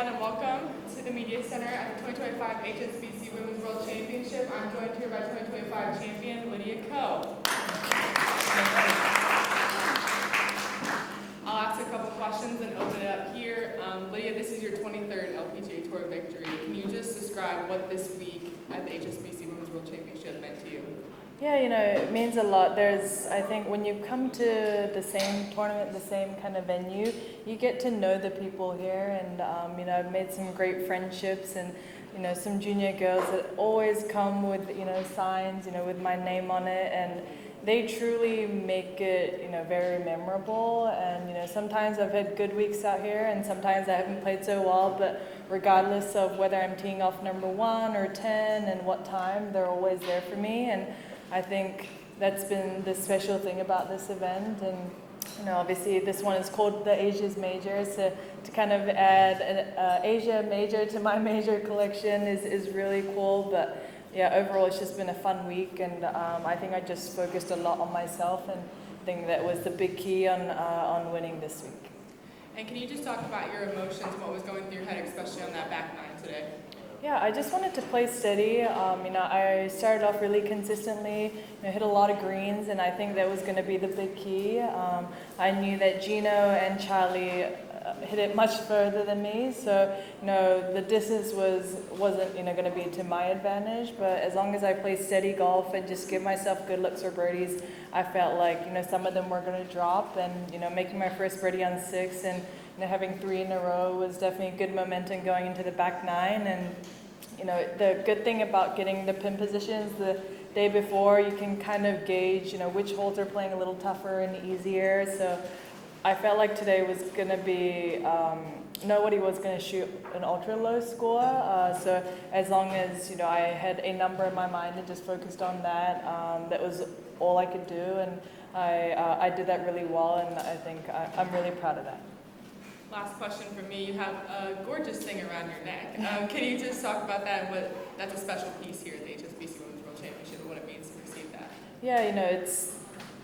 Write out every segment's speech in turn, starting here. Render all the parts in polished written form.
everyone, and welcome to the Media Center at the 2025 HSBC Women's World Championship. I'm joined here by 2025 champion Lydia Ko. I'll ask a couple questions and open it up here. Lydia, this is your 23rd LPGA Tour victory. Can you just describe what this week at the HSBC Women's World Championship meant to you? Yeah, it means a lot. I think when you come to the same tournament, the same kind of venue, you get to know the people here, and I've made some great friendships, and some junior girls that always come with signs with my name on it, and they truly make it very memorable. And sometimes I've had good weeks out here, and sometimes I haven't played so well, but regardless of whether I'm teeing off number 1 or 10 and what time, they're always there for me. And I think that's been the special thing about this event. And obviously this one is called the Asia's Major, so to kind of add an Asia Major to my major collection is really cool. But yeah, overall it's just been a fun week, and I think I just focused a lot on myself, and I think that was the big key on winning this week. And can you just talk about your emotions, what was going through your head, especially on that back nine today? Yeah, I just wanted to play steady. I started off really consistently, hit a lot of greens, and I think that was going to be the big key. I knew that Gino and Charlie hit it much further than me, so the distance wasn't going to be to my advantage. But as long as I play steady golf and just give myself good looks or birdies, I felt like some of them were going to drop, and making my first birdie on 6 and having 3 in a row was definitely good momentum going into the back nine. And the good thing about getting the pin positions the day before, you can kind of gauge which holes are playing a little tougher and easier. So I felt like today was going to be nobody was going to shoot an ultra low score. So as long as I had a number in my mind and just focused on that, that was all I could do, and I did that really well, and I think I'm really proud of that. Last question from me. You have a gorgeous thing around your neck. Can you just talk about that? That's a special piece here at the HSBC Women's World Championship, and what it means to receive that. Yeah, it's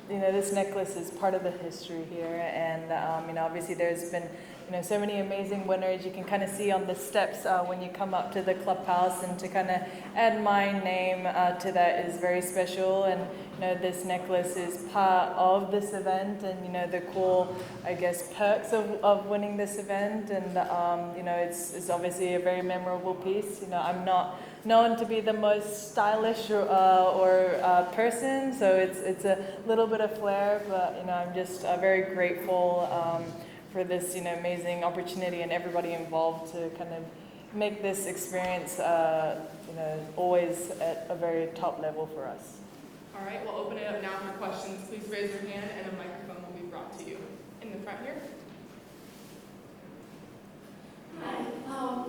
this necklace is part of the history here, and obviously there's been so many amazing winners. You can kind of see on the steps when you come up to the clubhouse, and to kind of add my name to that is very special. And this necklace is part of this event, and the cool, I guess, perks of winning this event. And it's obviously a very memorable piece. I'm not known to be the most stylish or person, so it's a little bit of flair, but I'm just very grateful for this amazing opportunity, and everybody involved to kind of make this experience always at a very top level for us. All right, we'll open it up now for questions. Please raise your hand, and a microphone will be brought to you. In the front here. Hi.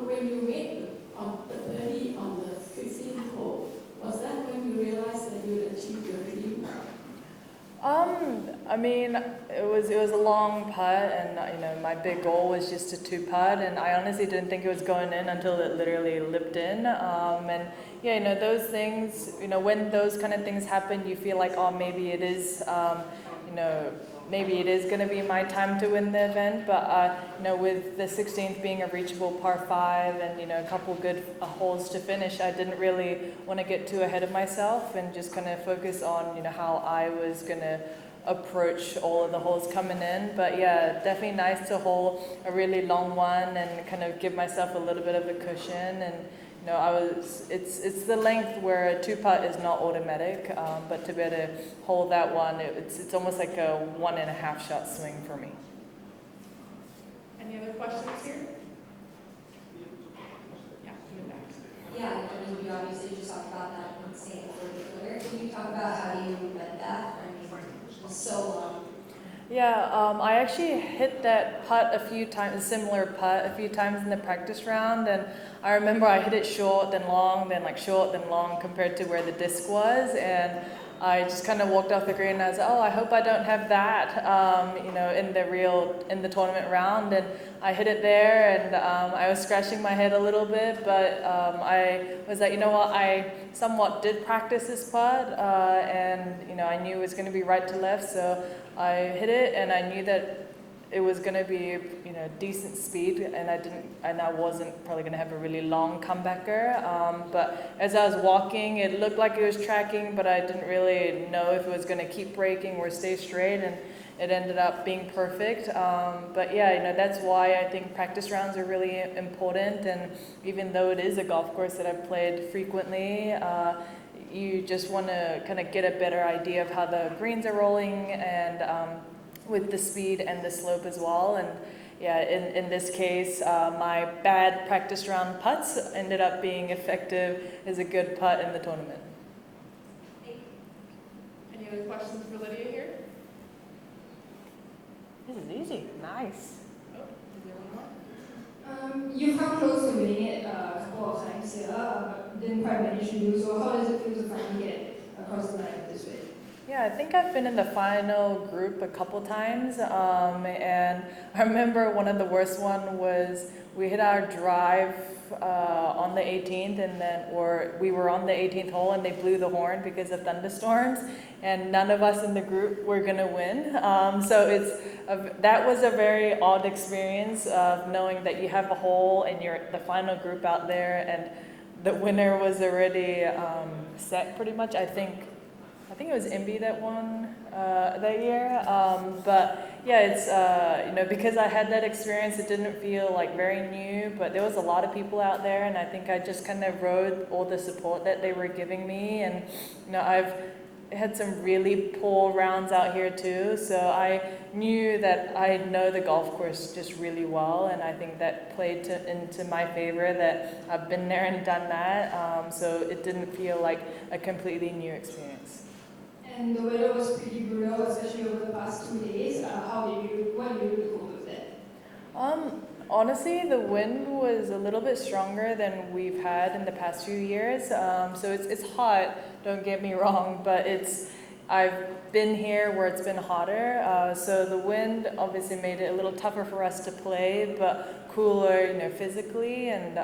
When you made on the birdie on the 16th hole, was that when you realized that you would achieve your dream? It was a long putt, and my big goal was just a 2-putt, and I honestly didn't think it was going in until it literally lipped in. And yeah, those things, when those kind of things happen, you feel like, oh, maybe it is, maybe it is going to be my time to win the event. But with the 16th being a reachable par 5, and a couple good holes to finish, I didn't really want to get too ahead of myself, and just kind of focus on how I was going to approach all of the holes coming in. But yeah, definitely nice to hole a really long one and kind of give myself a little bit of a cushion. And it's the length where a 2-putt is not automatic, but to be able to hold that one, it's almost like a 1.5 shot swing for me. Any other questions here? Yeah, in the back. Yeah, you obviously just talked about that insane 40-footer. Can you talk about how you met that? So long. Yeah, I actually hit that putt a few times, a similar putt a few times in the practice round, and I remember I hit it short, then long, then short, then long compared to where the disc was, and I just kind of walked off the green and I was like, oh, I hope I don't have that, in the tournament round. And I hit it there, and I was scratching my head a little bit, but I was like, I somewhat did practice this putt, and I knew it was going to be right to left, so I hit it, and I knew that it was going to be, decent speed, and I wasn't probably going to have a really long comebacker. But as I was walking, it looked like it was tracking, but I didn't really know if it was going to keep braking or stay straight, and it ended up being perfect. But yeah, that's why I think practice rounds are really important. And even though it is a golf course that I've played frequently, you just want to kind of get a better idea of how the greens are rolling, and with the speed and the slope as well. And yeah, in this case, my bad practice round putts ended up being effective as a good putt in the tournament. Any other questions for Lydia here? This is easy. Nice. Oh, is there one more? You've come close to winning it a couple of times here, but didn't quite manage to do so. How does it feel to finally get across the line this way? Yeah, I think I've been in the final group a couple times, and I remember one of the worst one was we hit our drive on the 18th, or we were on the 18th hole and they blew the horn because of thunderstorms, and none of us in the group were gonna win. So that was a very odd experience of knowing that you have a hole and you're the final group out there, and the winner was already set pretty much. I think it was MB that won that year. But yeah, it's because I had that experience, it didn't feel like very new, but there was a lot of people out there, and I think I just kind of rode all the support that they were giving me. And I've had some really poor rounds out here too, so I knew that I know the golf course just really well, and I think that played into my favor that I've been there and done that. So it didn't feel like a completely new experience. And the weather was pretty brutal, especially over the past 2 days. What did you do to cope with that? Honestly, the wind was a little bit stronger than we've had in the past few years. So it's hot, don't get me wrong, but I've been here where it's been hotter. So the wind obviously made it a little tougher for us to play, but cooler, physically. And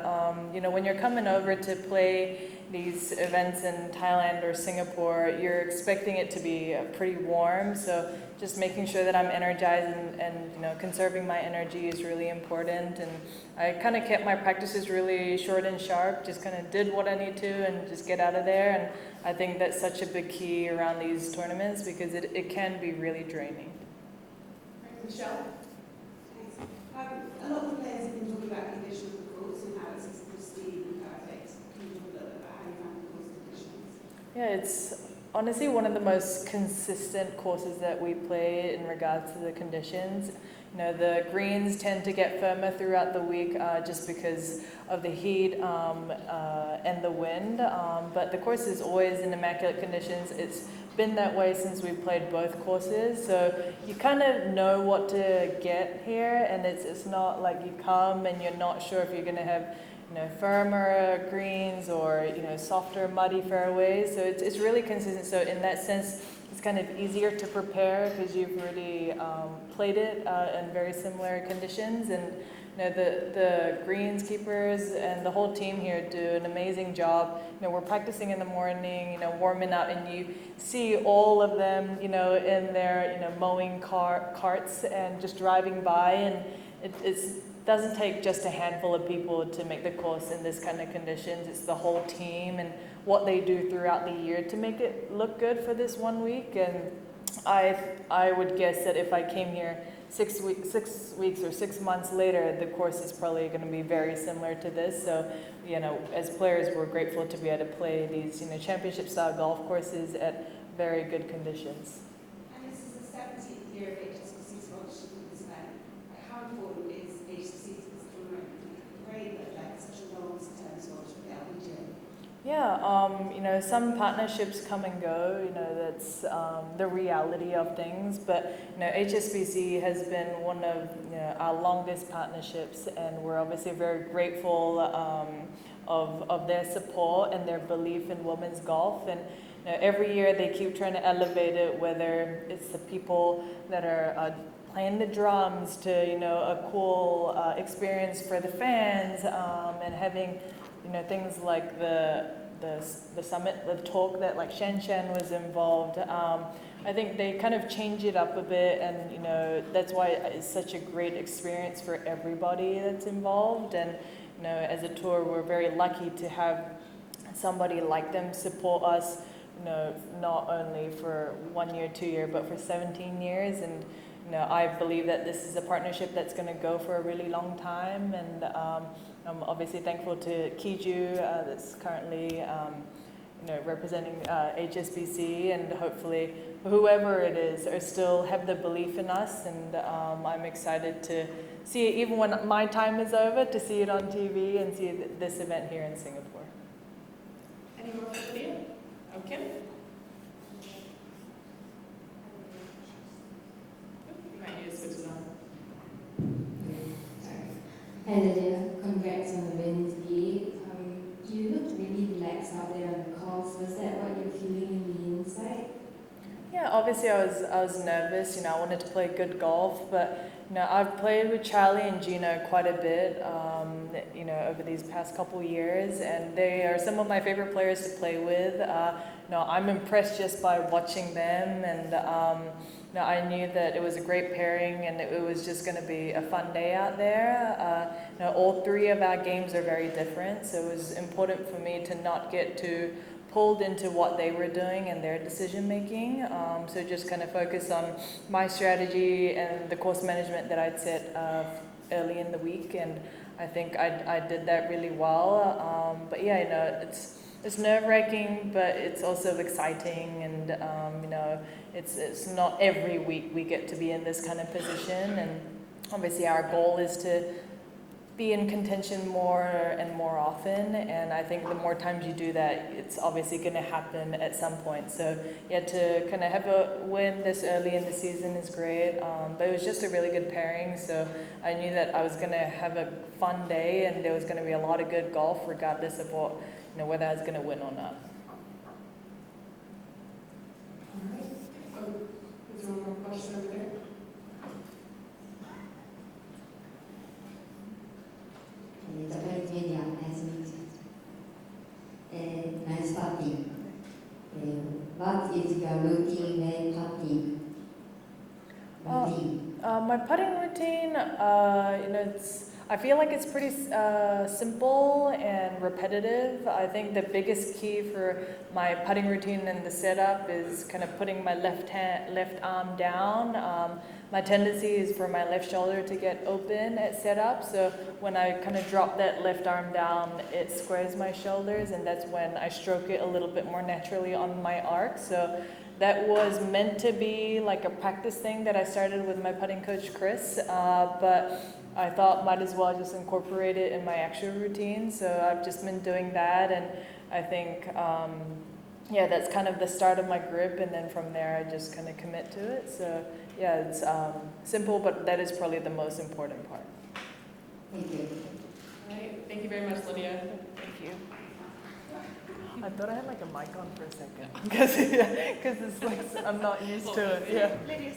when you're coming over to play these events in Thailand or Singapore, you're expecting it to be pretty warm. So just making sure that I'm energized and conserving my energy is really important. And I kind of kept my practices really short and sharp, just kind of did what I need to and just get out of there. And I think that's such a big key around these tournaments, because it can be really draining. Right, Michelle? Thanks. A lot of the players have been talking about condition of the courts and how it's pristine and perfect. Can you talk a little bit about how you found the course conditions? Yeah, it's honestly one of the most consistent courses that we play in regards to the conditions. The greens tend to get firmer throughout the week just because of the heat and the wind, but the course is always in immaculate conditions. It's been that way since we've played both courses, so you kind of know what to get here, and it's not like you come and you're not sure if you're going to have firmer greens or softer muddy fairways. So it's really consistent. So in that sense, it's kind of easier to prepare because you've already played it in very similar conditions. And the greenskeepers and the whole team here do an amazing job. We're practicing in the morning, warming up, and you see all of them, in their mowing carts and just driving by, and it doesn't take just a handful of people to make the course in this kind of conditions. It's the whole team and what they do throughout the year to make it look good for this 1 week. And I would guess that if I came here 6 weeks or 6 months later, the course is probably going to be very similar to this. So, as players, we're grateful to be able to play these, championship-style golf courses at very good conditions. And this is the 17th year of HSBC sponsorship of this event. How important is HSBC to this tournament? Great that such a long-term sponsorship of the LPGA. Yeah, some partnerships come and go, that's the reality of things, but, HSBC has been one of our longest partnerships, and we're obviously very grateful of their support and their belief in women's golf. And every year they keep trying to elevate it, whether it's the people that are playing the drums to, a cool experience for the fans, and having things like the summit, the talk that like Shen was involved, I think they kind of change it up a bit, and that's why it's such a great experience for everybody that's involved. And as a tour, we're very lucky to have somebody like them support us, not only for 1 year, 2 year, but for 17 years. And I believe that this is a partnership that's going to go for a really long time. And I'm obviously thankful to Kiju, that's currently representing HSBC, and hopefully whoever it is are still have the belief in us. And I'm excited to see it, even when my time is over, to see it on TV and see this event here in Singapore. Any more for Lydia? Okay. You might need to switch it on. Hi Lydia, congrats on the win today. You looked really relaxed out there on the course. Was that what you're feeling in the inside? Yeah, obviously I was nervous. I wanted to play good golf, but I've played with Charlie and Gino quite a bit, over these past couple years, and they are some of my favorite players to play with. I'm impressed just by watching them, and I knew that it was a great pairing, and it was just going to be a fun day out there. All three of our games are very different, so it was important for me to not get too pulled into what they were doing and their decision making. So just kind of focus on my strategy and the course management that I'd set early in the week, and I think I did that really well. But yeah, it's nerve-wracking, but it's also exciting, and it's not every week we get to be in this kind of position. And obviously our goal is to be in contention more and more often, and I think the more times you do that, it's obviously going to happen at some point. So yeah, to kind of have a win this early in the season is great, but it was just a really good pairing, so I knew that I was going to have a fun day, and there was going to be a lot of good golf regardless of what, whether I was going to win or not. All right. Oh, is there one more question over there? Dr. Lydia, nice to meet you. Nice putting. What is your routine when putting? My putting routine, I feel like it's pretty simple and repetitive. I think the biggest key for my putting routine and the setup is kind of putting my left arm down. My tendency is for my left shoulder to get open at setup, so when I kind of drop that left arm down, it squares my shoulders, and that's when I stroke it a little bit more naturally on my arc. So that was meant to be like a practice thing that I started with my putting coach, Chris, but I thought might as well just incorporate it in my actual routine. So I've just been doing that, and I think, that's kind of the start of my grip, and then from there I just kind of commit to it. So yeah, it's simple, but that is probably the most important part. Thank you. All right. Thank you very much, Lydia. Thank you. I thought I had like a mic on for a second, because it's like I'm not used to it. Yeah. Lydia,